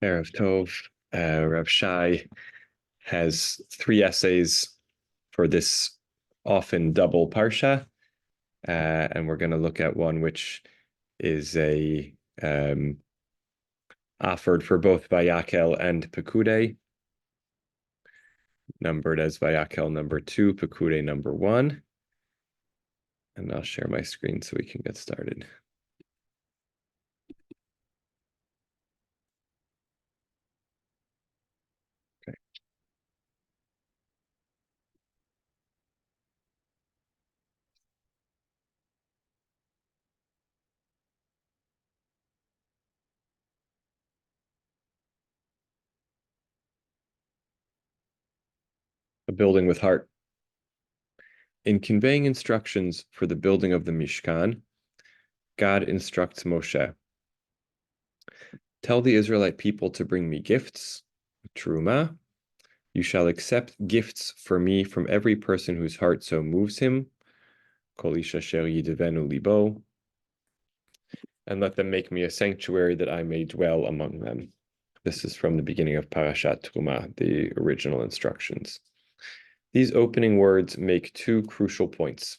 Erev Tov. Rav Shai has 3 essays for this often double Parsha, and we're going to look at one which is offered for both Vayakhel and Pekudei, numbered as Vayakhel number 2, Pekudei number 1. And I'll share my screen so we can get started. Okay. A building with heart. In conveying instructions for the building of the Mishkan, God instructs Moshe. Tell the Israelite people to bring me gifts, truma. You shall accept gifts for me from every person whose heart so moves him, kol ish asher yidvenu libo, and let them make me a sanctuary that I may dwell among them. This is from the beginning of Parashat Truma, the original instructions. These opening words make 2 crucial points.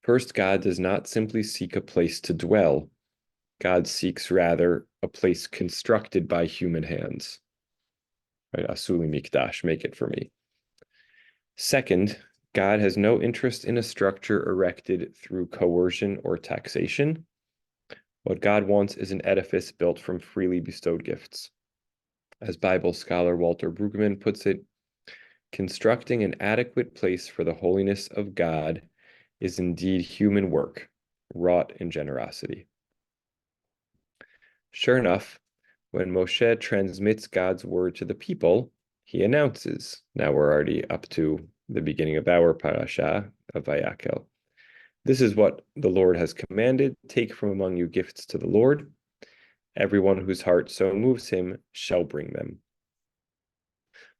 First, God does not simply seek a place to dwell. God seeks rather a place constructed by human hands. Right? Asuli mikdash, make it for me. Second, God has no interest in a structure erected through coercion or taxation. What God wants is an edifice built from freely bestowed gifts. As Bible scholar Walter Brueggemann puts it, constructing an adequate place for the holiness of God is indeed human work, wrought in generosity. Sure enough, when Moshe transmits God's word to the people, he announces. Now we're already up to the beginning of our Parashah of Vayakhel. This is what the Lord has commanded. Take from among you gifts to the Lord. Everyone whose heart so moves him shall bring them.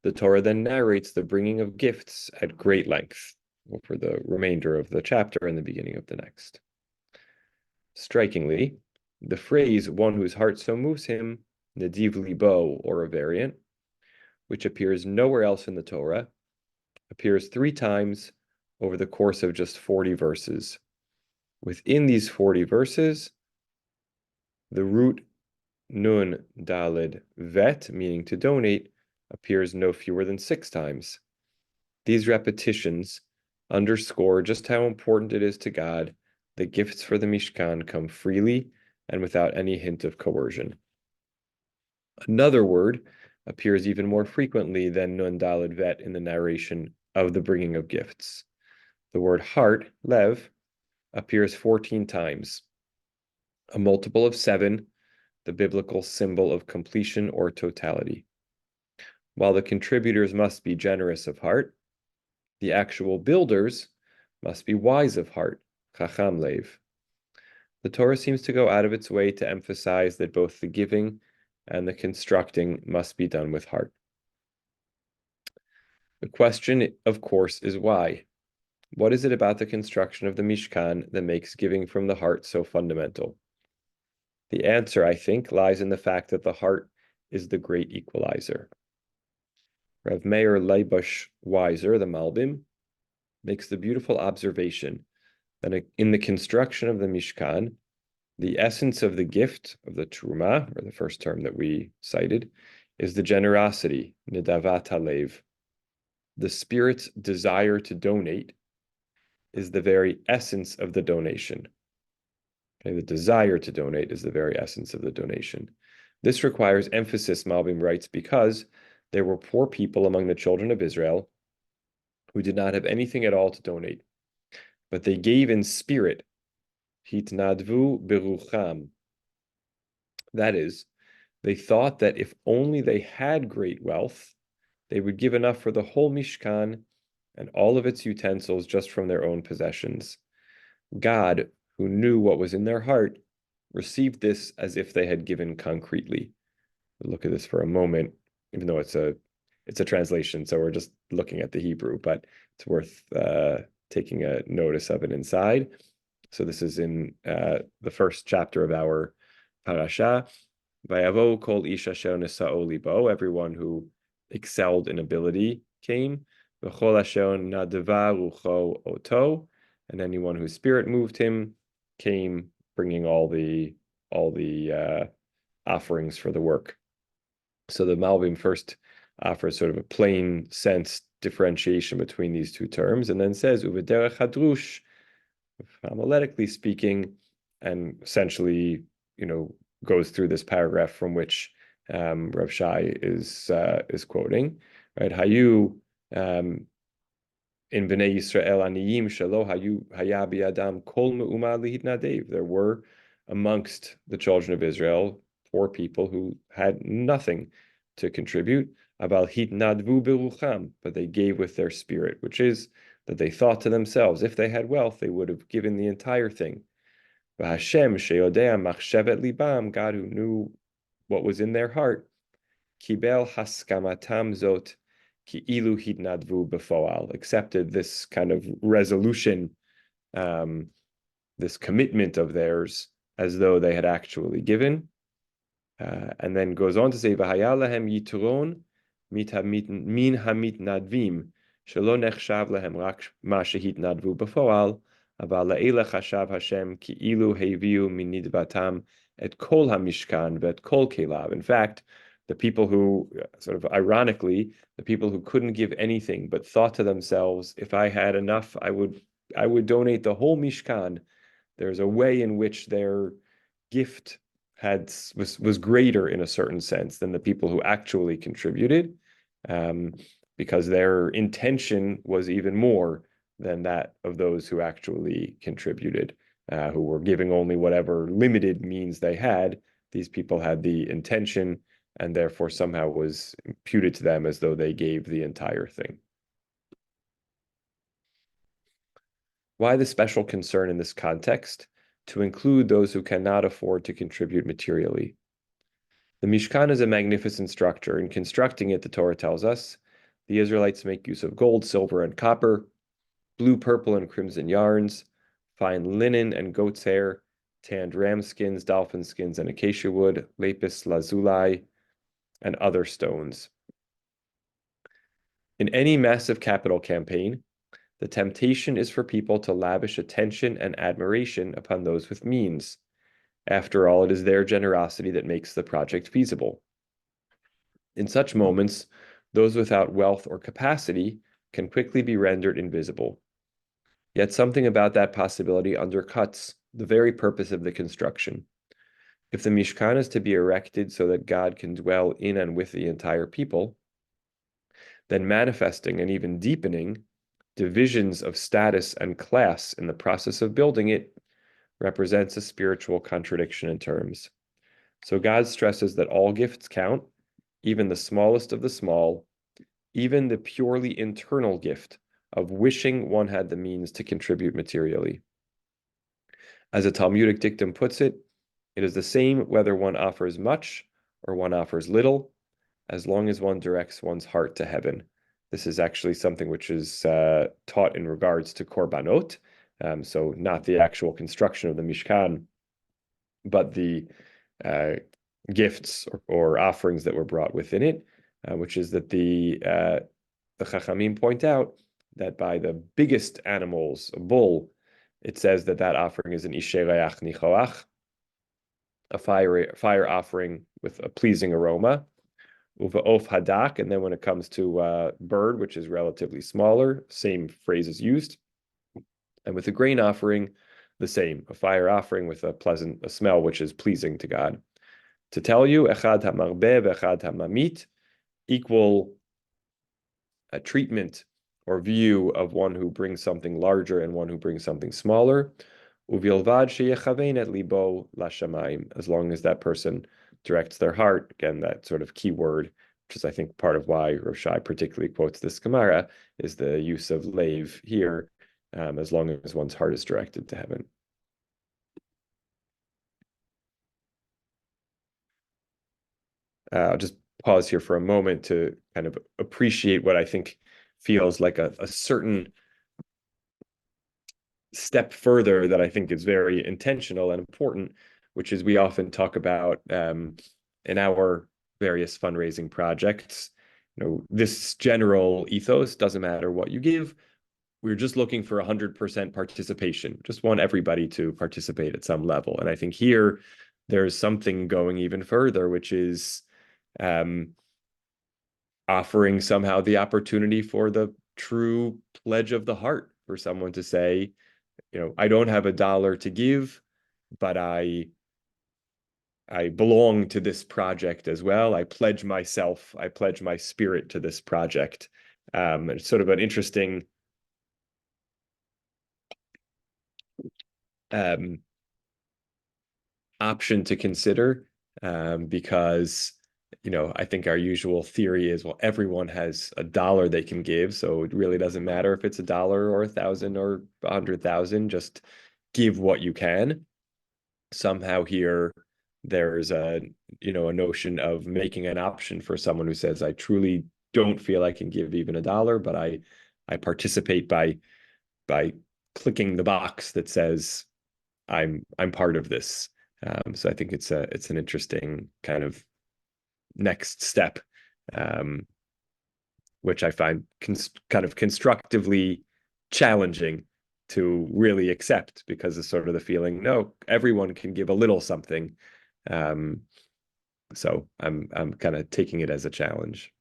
The Torah then narrates the bringing of gifts at great length for the remainder of the chapter and the beginning of the next. Strikingly, the phrase, one whose heart so moves him, nediv libo, or a variant, which appears nowhere else in the Torah, appears 3 times over the course of just 40 verses. Within these 40 verses, the root nun dalid vet, meaning to donate, appears no fewer than 6 times. These repetitions underscore just how important it is to God that gifts for the Mishkan come freely and without any hint of coercion. Another word appears even more frequently than nun dalid vet in the narration of the bringing of gifts. The word heart, lev, appears 14 times, a multiple of 7, the biblical symbol of completion or totality. While the contributors must be generous of heart, the actual builders must be wise of heart, chacham lev. The Torah seems to go out of its way to emphasize that both the giving and the constructing must be done with heart. The question, of course, is why? What is it about the construction of the Mishkan that makes giving from the heart so fundamental? The answer, I think, lies in the fact that the heart is the great equalizer. Rav Meir Leibush Weiser, the Malbim, makes the beautiful observation that in the construction of the Mishkan, the essence of the gift of the Truma, or the first term that we cited, is the generosity, Nidavat Halev. The Spirit's desire to donate is the very essence of the donation. Okay, the desire to donate is the very essence of the donation. This requires emphasis, Malbim writes, because there were poor people among the children of Israel who did not have anything at all to donate, but they gave in spirit, hitnadvu berucham. That is, they thought that if only they had great wealth, they would give enough for the whole Mishkan and all of its utensils just from their own possessions. God, who knew what was in their heart, received this as if they had given concretely. We'll look at this for a moment, even though it's a translation, so we're just looking at the Hebrew, but it's worth taking a notice of it inside. So this is in the first chapter of our Parashah. Vayavo kol ish asher nisa'o libo, everyone who excelled in ability came. V'chol asher nadava rucho oto, and anyone whose spirit moved him came, bringing all the offerings for the work. So the Malbim first offers sort of a plain sense differentiation between these two terms, and then says uvederech hadrush, homiletically speaking, and essentially, goes through this paragraph from which Rav Shai is quoting, right? Hayu in Bnei Yisrael aniyim shelo haya biadam kol me'uma lihitnadev. There were amongst the children of Israel poor people who had nothing to contribute. Aval hitnadvu berucham, but they gave with their spirit, which is that they thought to themselves, if they had wealth, they would have given the entire thing. Hashem sheyodea machshevet libam, God who knew what was in their heart, kibel haskamatam zot ki ilu hitnadvu befoal, accepted this kind of resolution, this commitment of theirs, as though they had actually given. And then goes on to say, "V'haya lahem yitron min hamitnadvim shelo nechshav lahem rak ma shehitnadvu befoal, aval la'ela chashav Hashem ki ilu heviu min nidvatam et kol hamishkan ve'et kol kelav." In fact, the people who, sort of ironically, the people who couldn't give anything but thought to themselves, if I had enough, I would donate the whole Mishkan. There's a way in which their gift was greater in a certain sense than the people who actually contributed, because their intention was even more than that of those who actually contributed, who were giving only whatever limited means they had. These people had the intention, and therefore somehow was imputed to them as though they gave the entire thing. Why the special concern in this context to include those who cannot afford to contribute materially? The Mishkan is a magnificent structure. In constructing it, the Torah tells us, the Israelites make use of gold, silver, and copper, blue, purple, and crimson yarns, fine linen and goat's hair, tanned ram skins, dolphin skins, and acacia wood, lapis lazuli, and other stones. In any massive capital campaign, the temptation is for people to lavish attention and admiration upon those with means. After all, it is their generosity that makes the project feasible. In such moments, those without wealth or capacity can quickly be rendered invisible. Yet something about that possibility undercuts the very purpose of the construction. If the Mishkan is to be erected so that God can dwell in and with the entire people, then manifesting and even deepening divisions of status and class in the process of building it represents a spiritual contradiction in terms. So God stresses that all gifts count, even the smallest of the small, even the purely internal gift of wishing one had the means to contribute materially. As a Talmudic dictum puts it, it is the same whether one offers much or one offers little, as long as one directs one's heart to heaven. This is actually something which is taught in regards to korbanot, so not the actual construction of the Mishkan, but the gifts or offerings that were brought within it, which is that the Chachamim point out that by the biggest animals, a bull, it says that offering is an isherayach nichoach, a fire offering with a pleasing aroma, uva'of hadak, and then when it comes to bird, which is relatively smaller, same phrase is used, and with a grain offering, the same, a fire offering with a smell which is pleasing to God. To tell you, echad hamarbe v'echad hamamit, equal treatment or view of one who brings something larger and one who brings something smaller. Uvilvad sheyechavein et libo lashamayim, as long as that person directs their heart. Again, that sort of key word, which is I think part of why Rav Shai particularly quotes this Gemara, is the use of leiv here, as long as one's heart is directed to heaven. I'll just pause here for a moment to kind of appreciate what I think feels like a certain step further that I think is very intentional and important, which is we often talk about in our various fundraising projects, this general ethos doesn't matter what you give. We're just looking for 100% participation. Just want everybody to participate at some level. And I think here there's something going even further, which is offering somehow the opportunity for the true pledge of the heart for someone to say, I don't have $1 to give, but I belong to this project as well. I pledge myself, I pledge my spirit to this project. It's sort of an interesting option to consider, because I think our usual theory is, well, everyone has $1 they can give, so it really doesn't matter if it's $1 or 1,000 or 100,000. Just give what you can. Somehow here, there's a notion of making an option for someone who says, I truly don't feel I can give even $1, but I participate by clicking the box that says I'm part of this. So I think it's an interesting kind of next step, which I find kind of constructively challenging to really accept, because it's sort of the feeling, no, everyone can give a little something. So I'm kind of taking it as a challenge.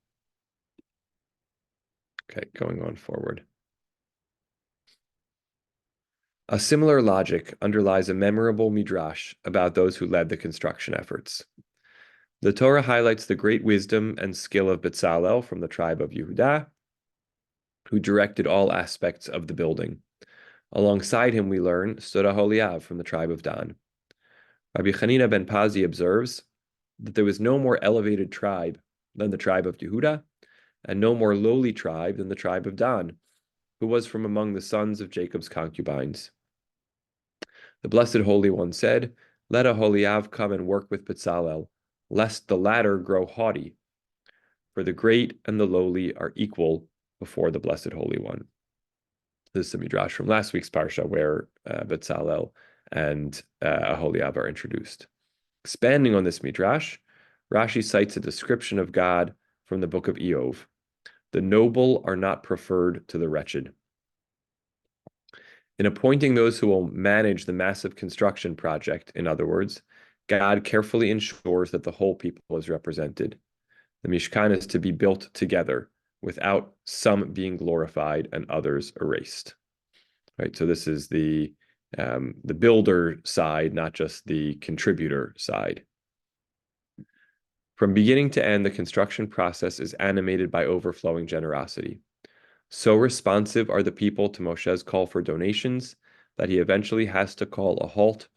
Okay, going on forward. A similar logic underlies a memorable midrash about those who led the construction efforts. The Torah highlights the great wisdom and skill of Bezalel from the tribe of Yehudah, who directed all aspects of the building. Alongside him, we learn, stood Aholiab from the tribe of Dan. Rabbi Chanina ben Pazi observes that there was no more elevated tribe than the tribe of Yehudah, and no more lowly tribe than the tribe of Dan, who was from among the sons of Jacob's concubines. The Blessed Holy One said, let Aholiab come and work with Bezalel, lest the latter grow haughty. For the great and the lowly are equal before the Blessed Holy One. This is a midrash from last week's Parashah, where Bezalel and Aholiab are introduced. Expanding on this midrash, Rashi cites a description of God from the book of Iyov. The noble are not preferred to the wretched. In appointing those who will manage the massive construction project, in other words, God carefully ensures that the whole people is represented. The Mishkan is to be built together, without some being glorified and others erased. Right. So this is the builder side, not just the contributor side. From beginning to end, the construction process is animated by overflowing generosity. So responsive are the people to Moshe's call for donations that he eventually has to call a halt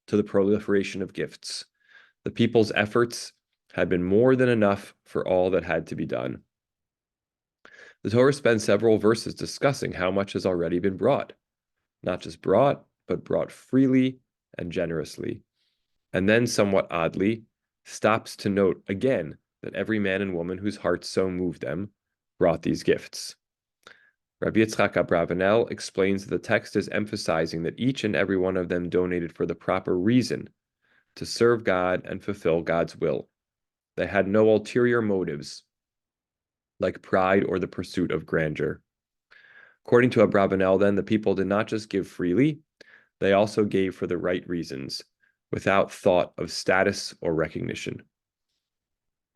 to the proliferation of gifts. The people's efforts had been more than enough for all that had to be done. The Torah spends several verses discussing how much has already been brought. Not just brought, but brought freely and generously. And then, somewhat oddly, stops to note again that every man and woman whose hearts so moved them brought these gifts. Rabbi Yitzchak Abravanel explains that the text is emphasizing that each and every one of them donated for the proper reason, to serve God and fulfill God's will. They had no ulterior motives, like pride or the pursuit of grandeur. According to Abravanel, then, the people did not just give freely, they also gave for the right reasons, without thought of status or recognition.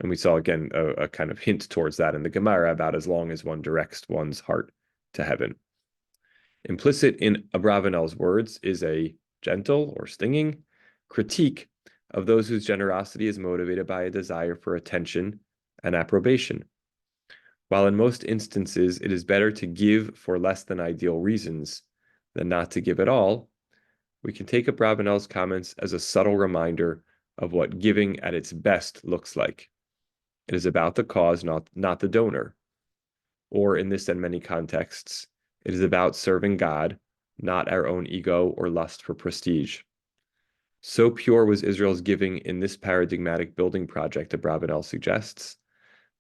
And we saw, again, a kind of hint towards that in the Gemara about as long as one directs one's heart to heaven. Implicit in Abravanel's words is a gentle or stinging critique of those whose generosity is motivated by a desire for attention and approbation. While in most instances it is better to give for less than ideal reasons than not to give at all, we can take Abravanel's comments as a subtle reminder of what giving at its best looks like. It is about the cause, not the donor. Or in this and many contexts, it is about serving God, not our own ego or lust for prestige. So pure was Israel's giving in this paradigmatic building project, Abravanel suggests,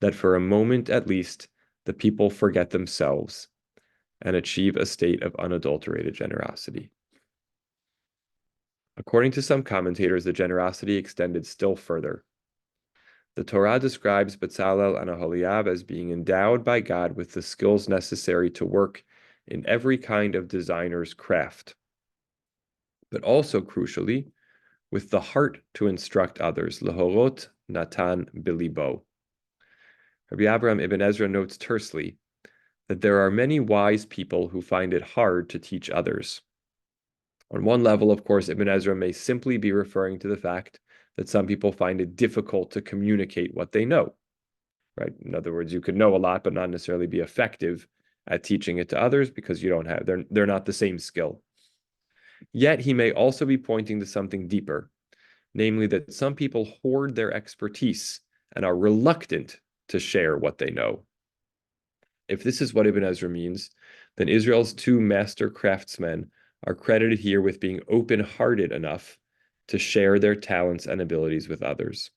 that for a moment at least, the people forget themselves and achieve a state of unadulterated generosity. According to some commentators, the generosity extended still further. The Torah describes Bezalel and Aholiab as being endowed by God with the skills necessary to work in every kind of designer's craft, but also crucially, with the heart to instruct others. Lehorot Natan Bilibo. Rabbi Abraham Ibn Ezra notes tersely that there are many wise people who find it hard to teach others. On one level, of course, Ibn Ezra may simply be referring to the fact that some people find it difficult to communicate what they know, right? In other words, you could know a lot, but not necessarily be effective at teaching it to others because you don't have, they're not the same skill. Yet he may also be pointing to something deeper, namely that some people hoard their expertise and are reluctant to share what they know. If this is what Ibn Ezra means, then Israel's two master craftsmen are credited here with being open-hearted enough to share their talents and abilities with others.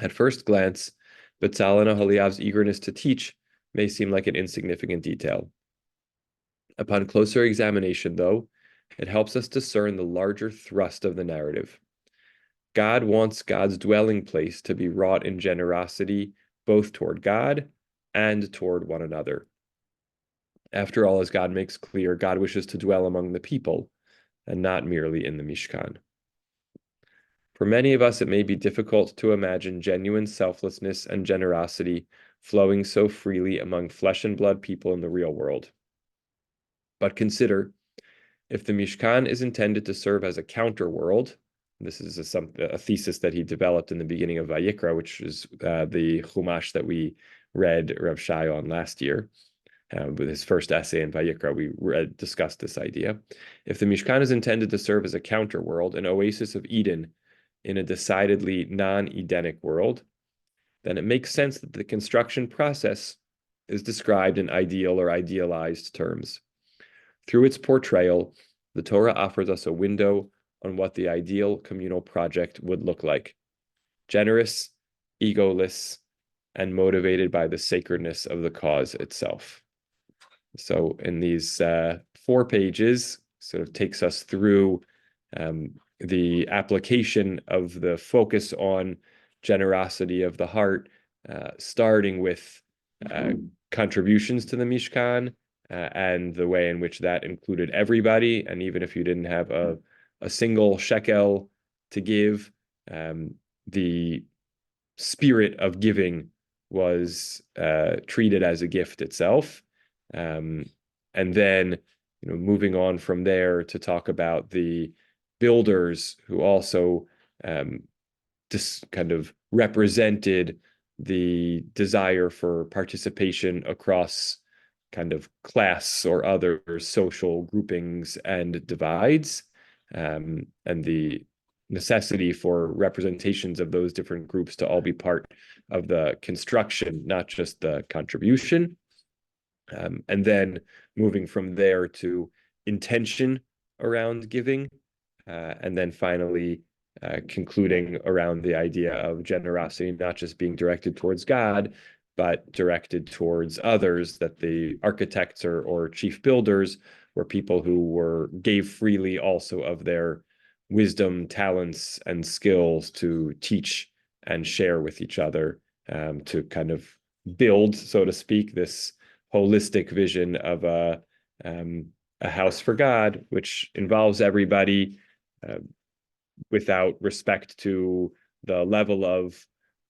At first glance, Betzalel and Aholiab's eagerness to teach may seem like an insignificant detail. Upon closer examination, though, it helps us discern the larger thrust of the narrative. God wants God's dwelling place to be wrought in generosity, both toward God and toward one another. After all, as God makes clear, God wishes to dwell among the people and not merely in the Mishkan. For many of us, it may be difficult to imagine genuine selflessness and generosity flowing so freely among flesh and blood people in the real world. But consider, if the Mishkan is intended to serve as a counter world, this is a thesis that he developed in the beginning of Vayikra, which is the Chumash that we read Rav Shai on last year. With his first essay in Vayikra, we discussed this idea. If the Mishkan is intended to serve as a counter world, an oasis of Eden in a decidedly non-Edenic world, then it makes sense that the construction process is described in ideal or idealized terms. Through its portrayal, the Torah offers us a window on what the ideal communal project would look like: generous, egoless, and motivated by the sacredness of the cause itself. So in these 4 pages, sort of takes us through the application of the focus on generosity of the heart, starting with contributions to the Mishkan, and the way in which that included everybody. And even if you didn't have a single shekel to give, the spirit of giving was treated as a gift itself. And then, moving on from there to talk about the builders who also just kind of represented the desire for participation across kind of class or other social groupings and divides, and the necessity for representations of those different groups to all be part of the construction, not just the contribution. And then moving from there to intention around giving, and then finally concluding around the idea of generosity, not just being directed towards God, but directed towards others, that the architects or chief builders were people who gave freely also of their wisdom, talents, and skills to teach and share with each other, to kind of build, so to speak, this holistic vision of a house for God, which involves everybody, without respect to the level of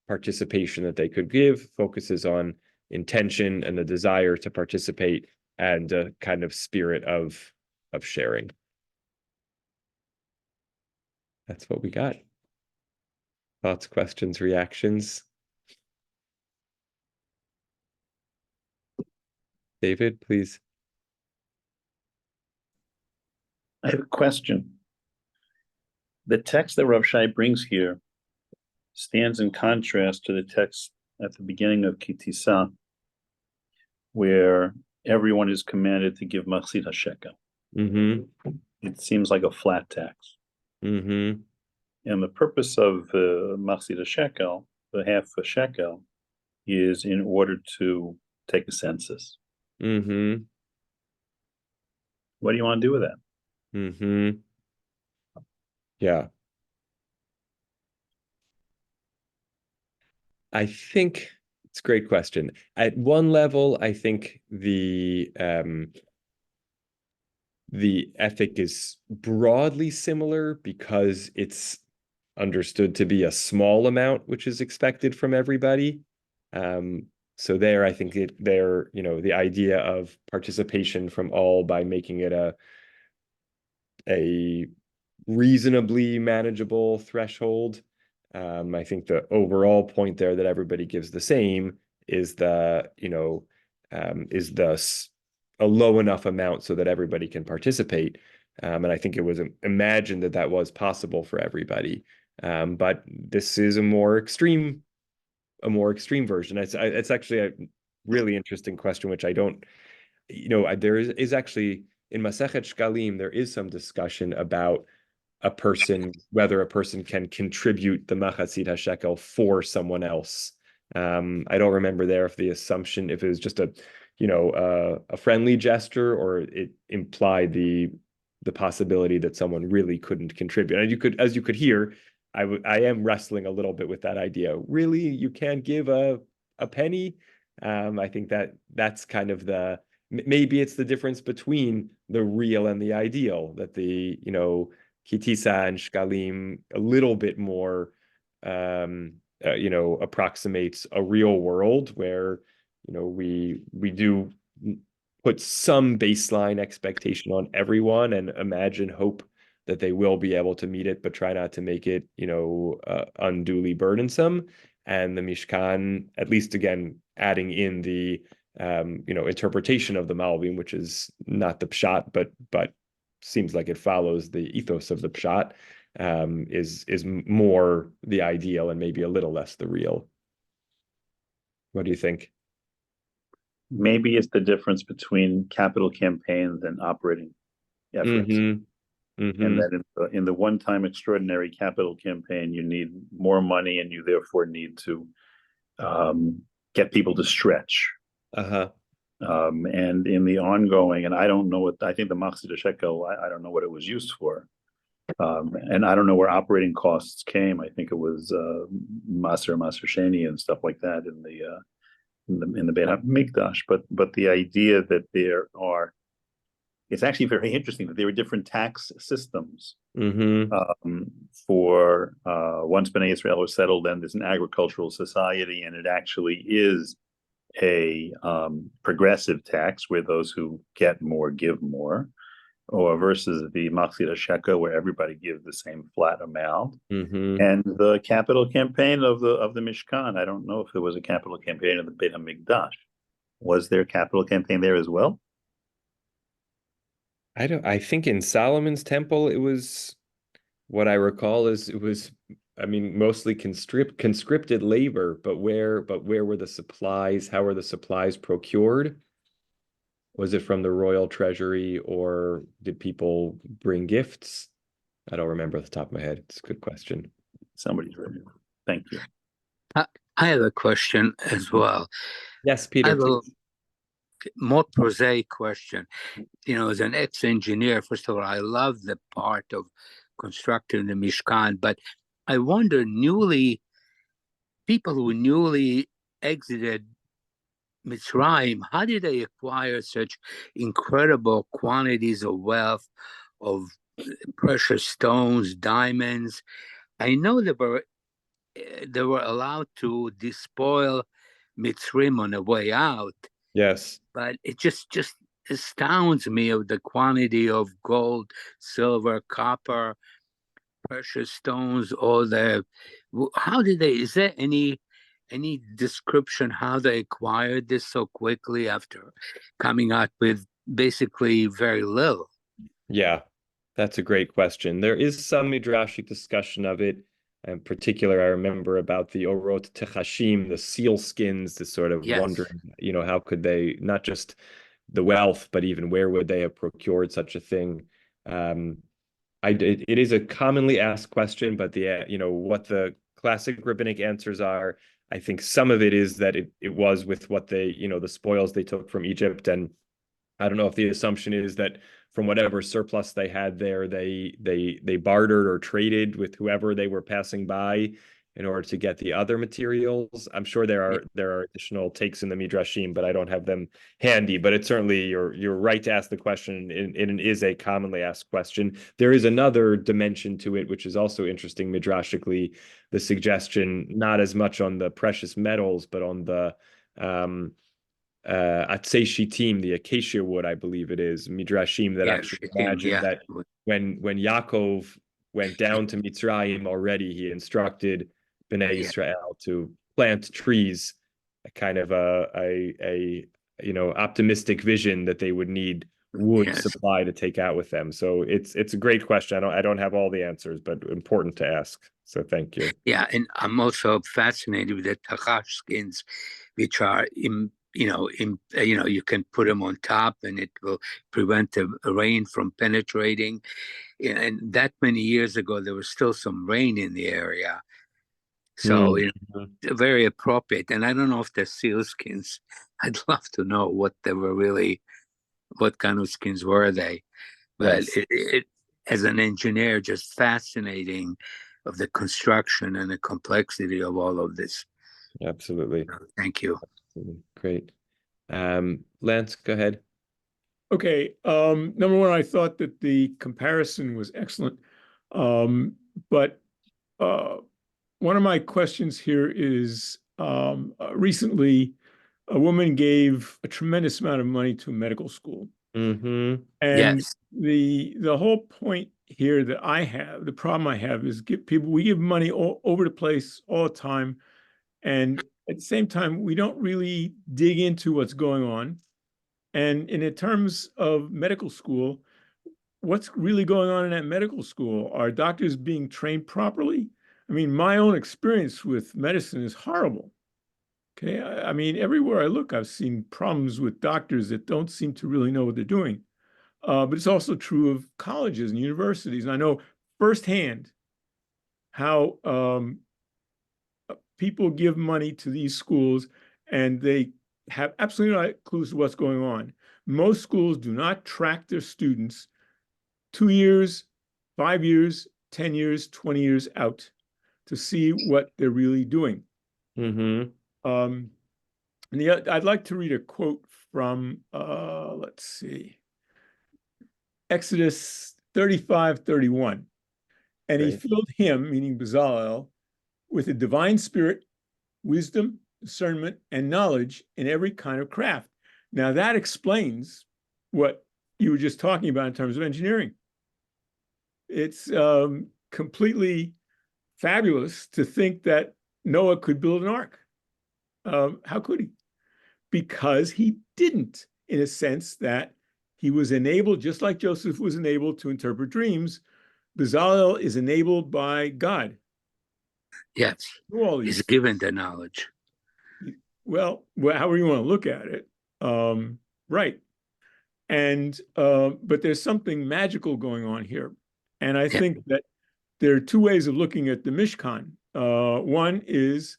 participation that they could give, focuses on intention and the desire to participate, and a kind of spirit of sharing. That's what we got. Thoughts, questions, reactions? David, please. I have a question. The text that Rav Shai brings here stands in contrast to the text at the beginning of Kitisa, where everyone is commanded to give Machzit HaShekel. Mm-hmm. It seems like a flat tax. Mm-hmm. And the purpose of Machzit HaShekel, the half a shekel, is in order to take a census. Mm-hmm. What do you want to do with that? Mm-hmm. Yeah. I think it's a great question. At one level, I think the ethic is broadly similar because it's understood to be a small amount, which is expected from everybody. So there, I think the idea of participation from all by making it a reasonably manageable threshold. I think the overall point there that everybody gives the same is a low enough amount so that everybody can participate. And I think it was imagined that that was possible for everybody. But this is a more extreme version. It's actually a really interesting question, which I don't, there is actually in Masechet Shkalim, there is some discussion about whether a person can contribute the Machatzit HaShekel for someone else. I don't remember there if it was just a friendly gesture or it implied the possibility that someone really couldn't contribute. And as you could hear, I am wrestling a little bit with that idea. Really, you can't give a penny? I think that's kind of maybe it's the difference between the real and the ideal, that Kitisa and Shkalim a little bit more approximates a real world where we do put some baseline expectation on everyone and hope that they will be able to meet it, but try not to make it unduly burdensome. And the Mishkan, at least again, adding in the interpretation of the Malvim, which is not the pshat, but seems like it follows the ethos of the pshat, is more the ideal and maybe a little less the real. What do you think? Maybe it's the difference between capital campaigns and operating efforts. Mm-hmm. Mm-hmm. And that in the one-time extraordinary capital campaign, you need more money, and you therefore need to get people to stretch. Uh-huh. And in the ongoing, and I don't know I think the Machatzit HaShekel, I don't know what it was used for. And I don't know where operating costs came. I think it was Maser Sheni and stuff like that in the Beit HaMikdash. But the idea that it's actually very interesting that there are different tax systems. Mm-hmm. For once Bnei Israel are settled, and there's an agricultural society, and it actually is a progressive tax where those who get more give more, or versus the Machatzit HaShekel where everybody gives the same flat amount. Mm-hmm. And the capital campaign of the Mishkan, I don't know if there was a capital campaign of the Beit HaMikdash. Was there a capital campaign there as well? I think in Solomon's temple, it was, what I recall is it was, I mean, mostly conscripted labor, but where were the supplies? How were the supplies procured? Was it from the royal treasury, or did people bring gifts? I don't remember off the top of my head. It's a good question. Somebody's ready. Thank you. I have a question as well. Yes, I Peter, have a please. more prosaic question. As an ex-engineer, first of all, I love the part of constructing the Mishkan, but I wonder, people who newly exited Mitzrayim, how did they acquire such incredible quantities of wealth, of precious stones, diamonds? I know they were allowed to despoil Mitzrayim on the way out, Yes. but it just astounds me of the quantity of gold, silver, copper, precious stones, is there any description how they acquired this so quickly after coming out with basically very little? Yeah, that's a great question. There is some midrashic discussion of it. In particular, I remember about the Orot Techashim, the seal skins, the sort of Yes. wondering, how could they, not just the wealth, but even where would they have procured such a thing? It is a commonly asked question, but what the classic rabbinic answers are, I think some of it is that it was with what the spoils they took from Egypt. And I don't know if the assumption is that from whatever surplus they had there, they bartered or traded with whoever they were passing by. in order to get the other materials. I'm sure there are additional takes in the Midrashim, but I don't have them handy. But it's certainly you're right to ask the question. It is a commonly asked question. There is another dimension to it, which is also interesting midrashically. The suggestion not as much on the precious metals, but on the Atzei Shittim, the acacia wood, I believe it is, Midrashim that actually imagine that when Yaakov went down to Mitzrayim already, he instructed Bnei Yisrael to plant trees, a kind of a optimistic vision that they would need wood supply to take out with them. So it's a great question. I don't have all the answers, but important to ask. So thank you. Yeah, and I'm also fascinated with the tachash skins, which are you can put them on top and it will prevent the rain from penetrating. And that many years ago, there was still some rain in the area. So very appropriate. And I don't know if they're seal skins. I'd love to know what kind of skins were they. But it as an engineer, just fascinating of the construction and the complexity of all of this. Absolutely. Thank you. Great. Lance, go ahead. Okay. Number one, I thought that the comparison was excellent. But one of my questions here is recently a woman gave a tremendous amount of money to a medical school. Mm-hmm. And the whole point here that I have, the problem I have is we give money all over the place all the time. And at the same time, we don't really dig into what's going on. And in terms of medical school, what's really going on in that medical school? Are doctors being trained properly? I mean, my own experience with medicine is horrible. Okay. I mean, everywhere I look, I've seen problems with doctors that don't seem to really know what they're doing. But it's also true of colleges and universities. And I know firsthand how people give money to these schools and they have absolutely no clues to what's going on. Most schools do not track their students 2 years, 5 years, 10 years, 20 years out to see what they're really doing. Mm-hmm. And I'd like to read a quote from, let's see, Exodus 35:31. And he filled him, meaning Bezalel, with a divine spirit, wisdom, discernment, and knowledge in every kind of craft. Now that explains what you were just talking about in terms of engineering. It's completely fabulous to think that Noah could build an ark. How could he? Because he didn't, in a sense that he was enabled, just like Joseph was enabled to interpret dreams. Bezalel is enabled by God. Yes, he's given the knowledge. Well, however you want to look at it, right. And but there's something magical going on here. And I think that there are two ways of looking at the Mishkan. One is,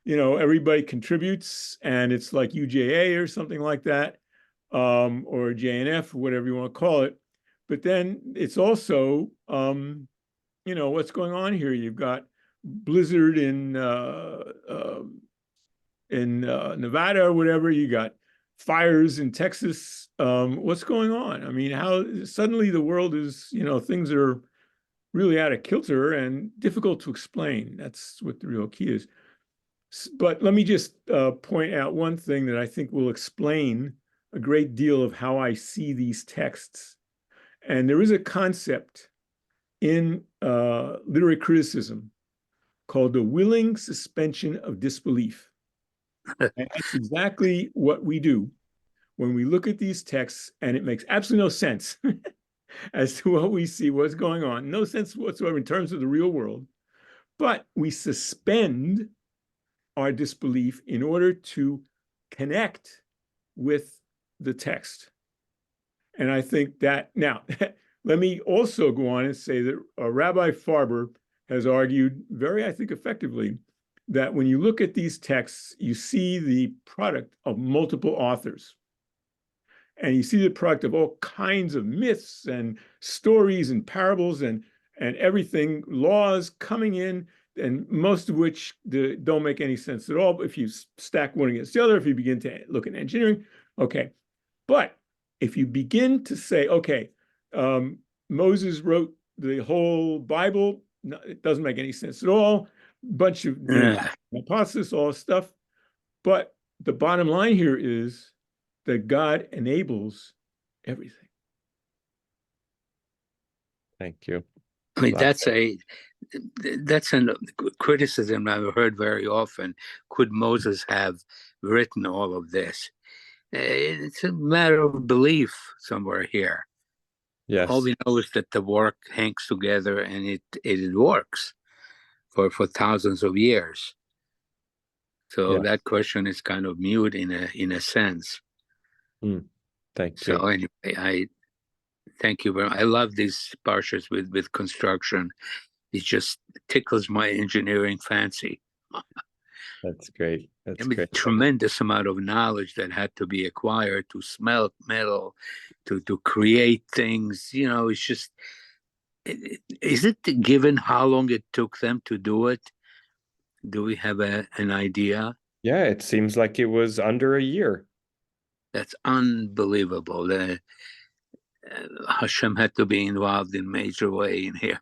everybody contributes and it's like UJA or something like that, or JNF, whatever you want to call it. But then it's also, what's going on here? You've got blizzard in Nevada or whatever. You got fires in Texas. What's going on? I mean, how suddenly the world is, things are really out of kilter and difficult to explain. That's what the real key is. But let me just point out one thing that I think will explain a great deal of how I see these texts. And there is a concept in literary criticism called the willing suspension of disbelief. And that's exactly what we do when we look at these texts, and it makes absolutely no sense as to what we see, what's going on. No sense whatsoever in terms of the real world. But we suspend our disbelief in order to connect with the text. And I think that, now, let me also go on and say that Rabbi Farber has argued very, I think, effectively that when you look at these texts, you see the product of multiple authors. And you see the product of all kinds of myths and stories and parables and everything, laws coming in and most of which don't make any sense at all. But if you stack one against the other, if you begin to look at engineering, okay. But if you begin to say, okay, Moses wrote the whole Bible, no, it doesn't make any sense at all. Bunch of hypothesis, all stuff. But the bottom line here is that God enables everything. Thank you. I mean, that's a criticism I've heard very often. Could Moses have written all of this? It's a matter of belief somewhere here. Yes. All we know is that the work hangs together and it works for thousands of years. So Yeah. that question is kind of mute in a sense. Thank you. So anyway, I thank you very much. I love these parshas with construction. It just tickles my engineering fancy. That's great. That's I mean, great. tremendous amount of knowledge that had to be acquired to smelt metal, to create things. You know, it's just. Is it given how long it took them to do it? Do we have an idea? Yeah, it seems like it was under a year. That's unbelievable. Hashem had to be involved in major way in here.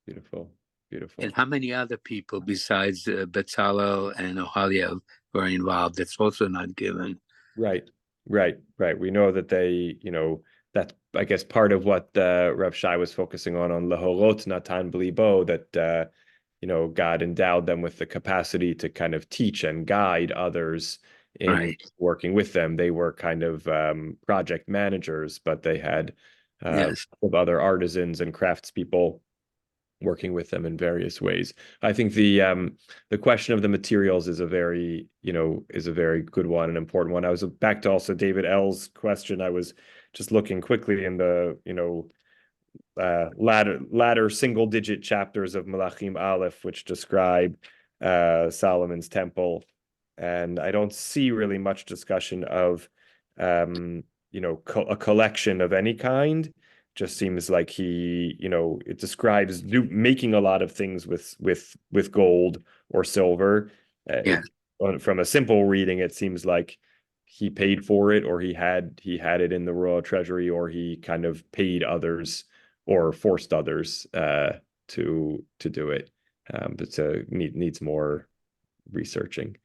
Beautiful. Beautiful. And how many other people besides Bezalel and Oholiab were involved? That's also not given. Right. We know that they, that's, I guess, part of what Rav Shai was focusing on Lehorot Natan B'libo, that, God endowed them with the capacity to kind of teach and guide others in working with them. They were kind of project managers, but they had of other artisans and craftspeople working with them in various ways. I think the question of the materials is a very good one, an important one. I was back to also David L's question. I was just looking quickly in the latter single digit chapters of Malachim Aleph, which describe Solomon's temple, and I don't see really much discussion of a collection of any kind. Just seems like he, it describes making a lot of things with gold or silver. From a simple reading, it seems like he paid for it, or he had it in the royal treasury, or he kind of paid others or forced others to do it. But needs more researching.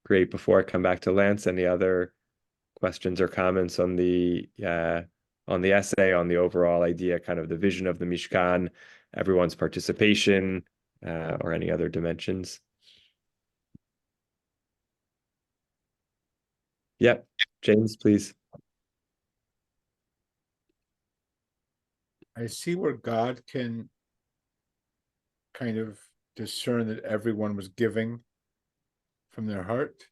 Great. Before I come back to Lance, any other questions or comments on the essay, on the overall idea, kind of the vision of the Mishkan, everyone's participation, or any other dimensions? Yep. James, please. I see where God can kind of discern that everyone was giving from their heart.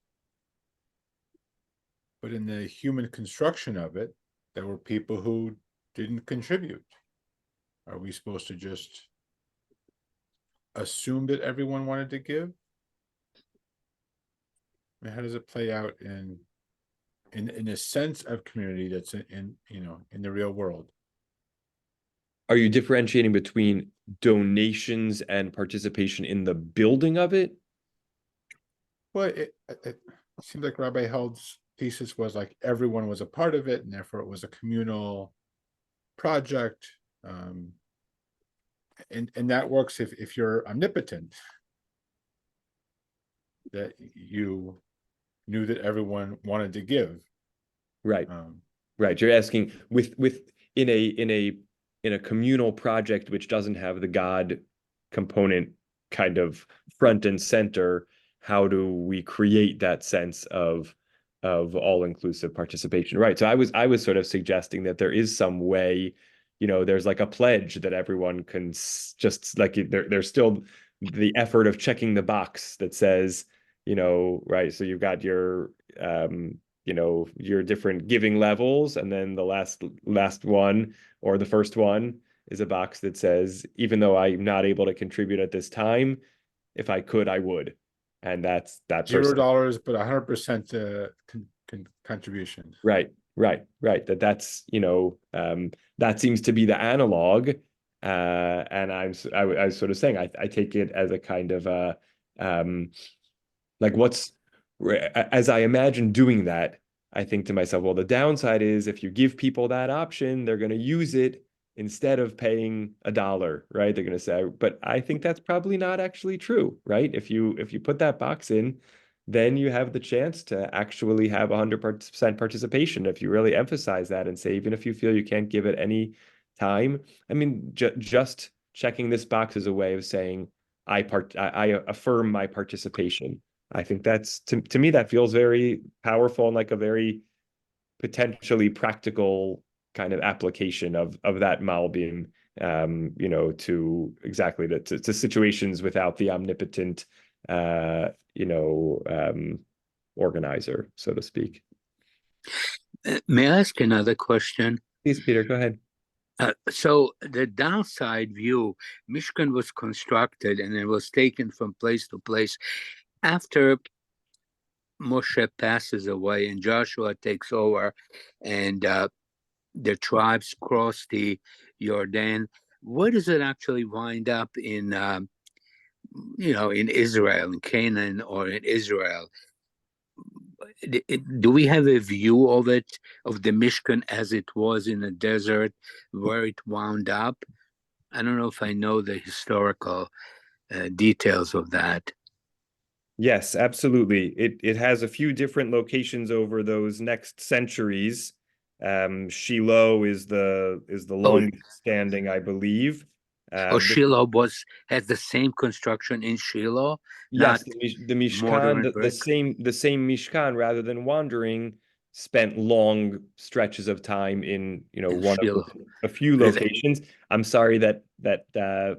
But in the human construction of it, there were people who didn't contribute. Are we supposed to just assume that everyone wanted to give? I mean, how does it play out in a sense of community that's in the real world? Are you differentiating between donations and participation in the building of it? Well, it seems like Rabbi Held's thesis was like everyone was a part of it, and therefore it was a communal project. And that works if you're omnipotent, that you knew that everyone wanted to give. Right. Right. You're asking in a communal project which doesn't have the God component kind of front and center, how do we create that sense of all-inclusive participation? Right. So I was sort of suggesting that there is some way, there's like a pledge that everyone can just like there's still the effort of checking the box that says, right. So you've got your your different giving levels, and then the last one, or the first one, is a box that says, even though I'm not able to contribute at this time, if I could, I would. And that's $0, but 100% contribution. Right. That seems to be the analog. And I was sort of saying I take it as a kind of like as I imagine doing that, I think to myself, well, the downside is if you give people that option, they're going to use it instead of paying $1, right? They're going to say, but I think that's probably not actually true, right? If you put that box in, then you have the chance to actually have 100% participation. If you really emphasize that and say, even if you feel you can't give it any time, I mean, just checking this box is a way of saying I affirm my participation. I think that's to me that feels very powerful and like a very potentially practical kind of application of that Malbim, to exactly to situations without the omnipotent, organizer, so to speak. May I ask another question? Please, Peter, go ahead. So the downside view, Mishkan was constructed and it was taken from place to place after Moshe passes away and Joshua takes over, and the tribes cross the Jordan. Where does it actually wind up in Israel, in Canaan, or in Israel? Do we have a view of it, of the Mishkan as it was in the desert, where it wound up? I don't know if I know the historical details of that. Yes, absolutely. It has a few different locations over those next centuries. Shiloh is the longest standing, I believe. Shiloh has the same construction in Shiloh. Yes, not the Mishkan, the same Mishkan, rather than wandering, spent long stretches of time in one Shiloh. of a few locations. I'm sorry that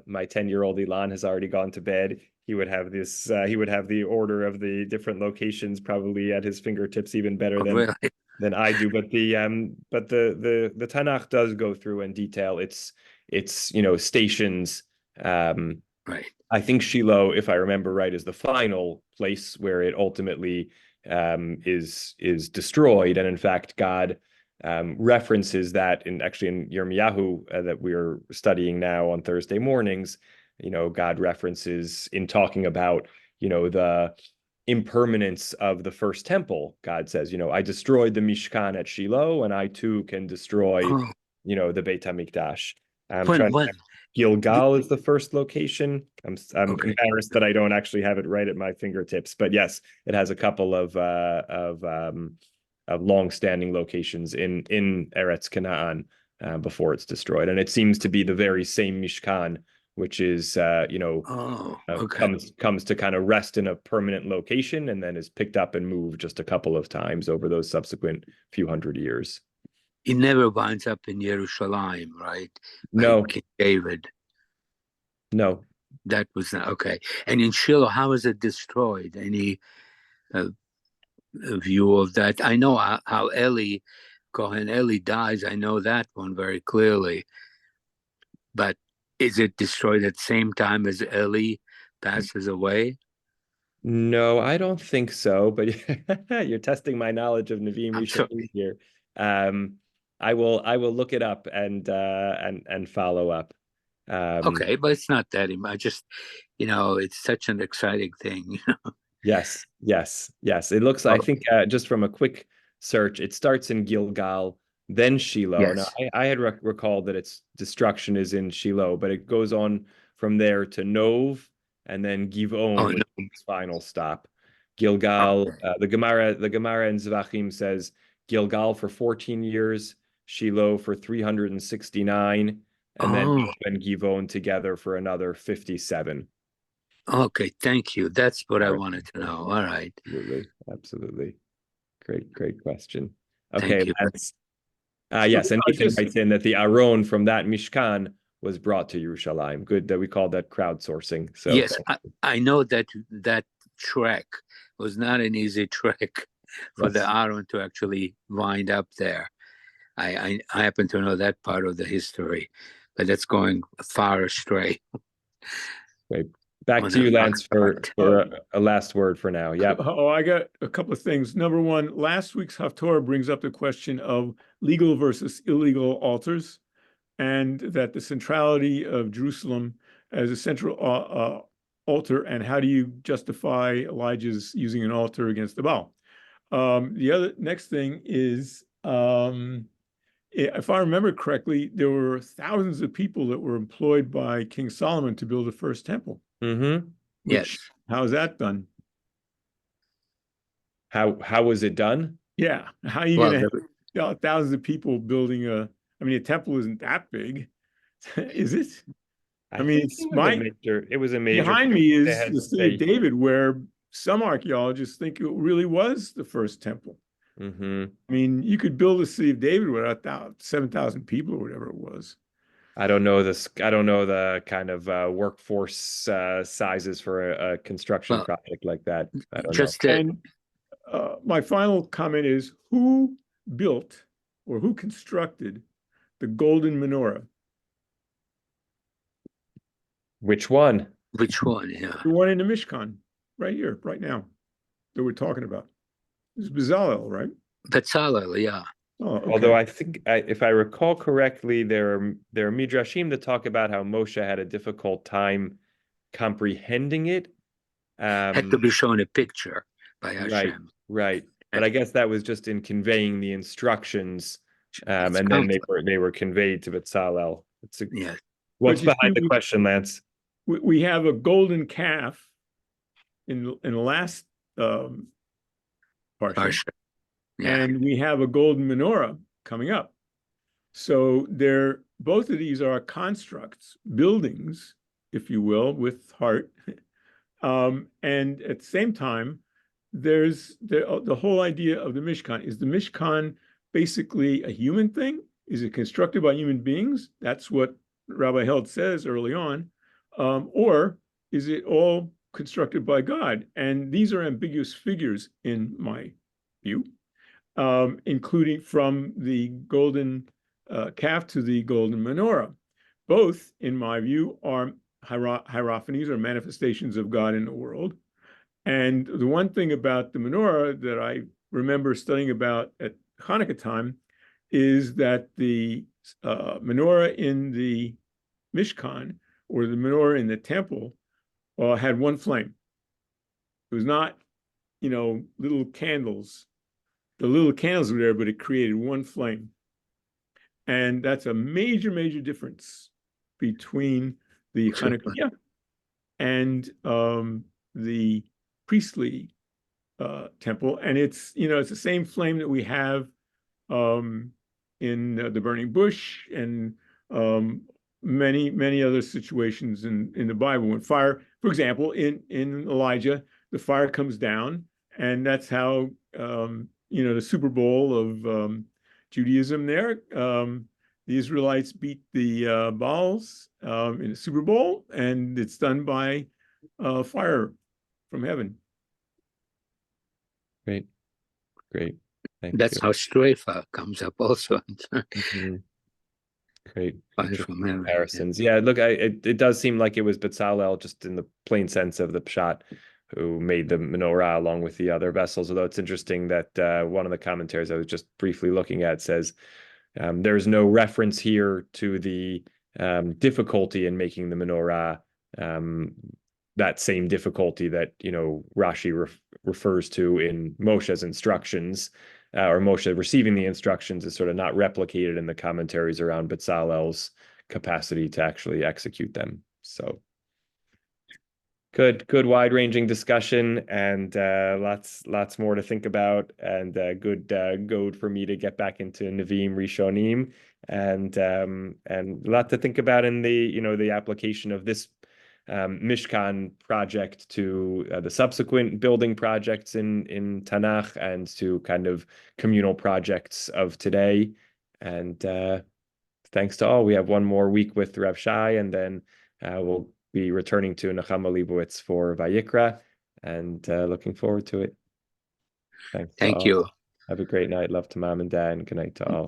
my 10-year-old Ilan has already gone to bed. He would have this. He would have the order of the different locations probably at his fingertips even better than I do. But the Tanakh does go through and detail its stations. Right. I think Shiloh, if I remember right, is the final place where it ultimately is destroyed. And in fact, God references that in Yirmiyahu that we're studying now on Thursday mornings. God references in talking about the impermanence of the first temple. God says, I destroyed the Mishkan at Shiloh, and I too can destroy the Beit HaMikdash. Gilgal is the first location. I'm embarrassed that I don't actually have it right at my fingertips, but yes, it has a couple of long-standing locations in Eretz Canaan before it's destroyed, and it seems to be the very same Mishkan, which is comes to kind of rest in a permanent location and then is picked up and moved just a couple of times over those subsequent few hundred years. It never winds up in Yerushalayim, right? No. King David. No. That was not okay. And in Shiloh, how is it destroyed? Any view of that? I know how Kohen Eli dies. I know that one very clearly. But is it destroyed at the same time as Eli passes away? No, I don't think so, but you're testing my knowledge of Nevi'im Rishonim here. I will look it up and follow up. Okay, but it's not that. I just, it's such an exciting thing. Yes. It looks. I think just from a quick search, it starts in Gilgal, then Shiloh. Yes. Now, I had recalled that its destruction is in Shiloh, but it goes on from there to Nov, and then Givon was its final stop. Gilgal, the Gemara in Zvachim says Gilgal for 14 years, Shiloh for 369, and then Nov and Givon together for another 57. Okay, thank you. That's what I wanted to know. All right. Absolutely. Great question. Okay, that's yes, and Ethan writes in that the Aron from that Mishkan was brought to Yerushalayim. Good that we called that crowdsourcing. So yes, I know that trek was not an easy trek for the Aron to actually wind up there. I happen to know that part of the history, but that's going far astray. Great. Back to you, Lance, for a last word for now. Yeah. Oh, I got a couple of things. Number one, last week's Haftorah brings up the question of legal versus illegal altars. and that the centrality of Jerusalem as a central altar, and how do you justify Elijah's using an altar against the Baal? The other next thing is, if I remember correctly, there were thousands of people that were employed by King Solomon to build the first temple. Mm-hmm. Which, Yes. how's that done? How was it done? Yeah, how are you Well, going to have thousands of people building a a temple isn't that big, is it? I mean, think it's it was a major behind me they is had- the city of David, where some archaeologists think it really was the first temple. Mhm. I mean, you could build the city of David without 7,000 people or whatever it was. I don't know the kind of workforce sizes for a construction Well, project like that. I don't know. just to, And my final comment is, who built or who constructed the golden menorah? Which one? which one? Yeah. The one in the Mishkan, right here, right now, that we're talking about. It's Bezalel, right? Bezalel, yeah. Oh, okay. Although I think, if I recall correctly, there are midrashim that talk about how Moshe had a difficult time comprehending it. Had to be shown a picture by Right, Hashem. right. But I guess that was just in conveying the instructions, and then complex. they were conveyed to Bezalel. Yes. What's But you behind see, the question, Lance? we have a golden calf in the last Parsha, Parashah. Yeah. and we have a golden menorah coming up. So both of these are constructs, buildings, if you will, with heart. And at the same time, there's the whole idea of the Mishkan. Is the Mishkan basically a human thing? Is it constructed by human beings? That's what Rabbi Held says early on. Or is it all constructed by God? And these are ambiguous figures in my view, including from the golden calf to the golden menorah. Both, in my view, are hierophanies or manifestations of God in the world. And the one thing about the menorah that I remember studying about at Hanukkah time is that the menorah in the Mishkan, or the menorah in the temple, had one flame. It was not, little candles. The little candles were there, but it created one flame. And that's a major, major difference between the Hanukkah and the priestly temple. And it's the same flame that we have in the burning bush and many, many other situations in the Bible. When fire, for example, in Elijah, the fire comes down, and that's how the Super Bowl of Judaism there. The Israelites beat the Baals in the Super Bowl, and it's done by fire from heaven. Great. Thank That's you. how Strafa comes up also. Mhm. Great. Fire Interesting from heaven. comparisons. Yeah, look, it does seem like it was Bezalel, just in the plain sense of the pshat, who made the menorah along with the other vessels. Although it's interesting that one of the commentaries I was just briefly looking at says there's no reference here to the difficulty in making the menorah, that same difficulty that Rashi refers to in Moshe's instructions, or Moshe receiving the instructions, is sort of not replicated in the commentaries around Bezalel's capacity to actually execute them. So good wide-ranging discussion, and lots more to think about, and good goad for me to get back into Nevi'im Rishonim, and a lot to think about in the application of this Mishkan project to the subsequent building projects in Tanakh, and to kind of communal projects of today. And thanks to all. We have one more week with Rav Shai, and then we'll be returning to Nechama Leibowitz for Vayikra, and looking forward to it. Thanks. Thank you. Have a great night. Love to mom and dad, and good night to all.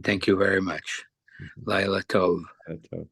Thank you very much. Laila Tov. Tov.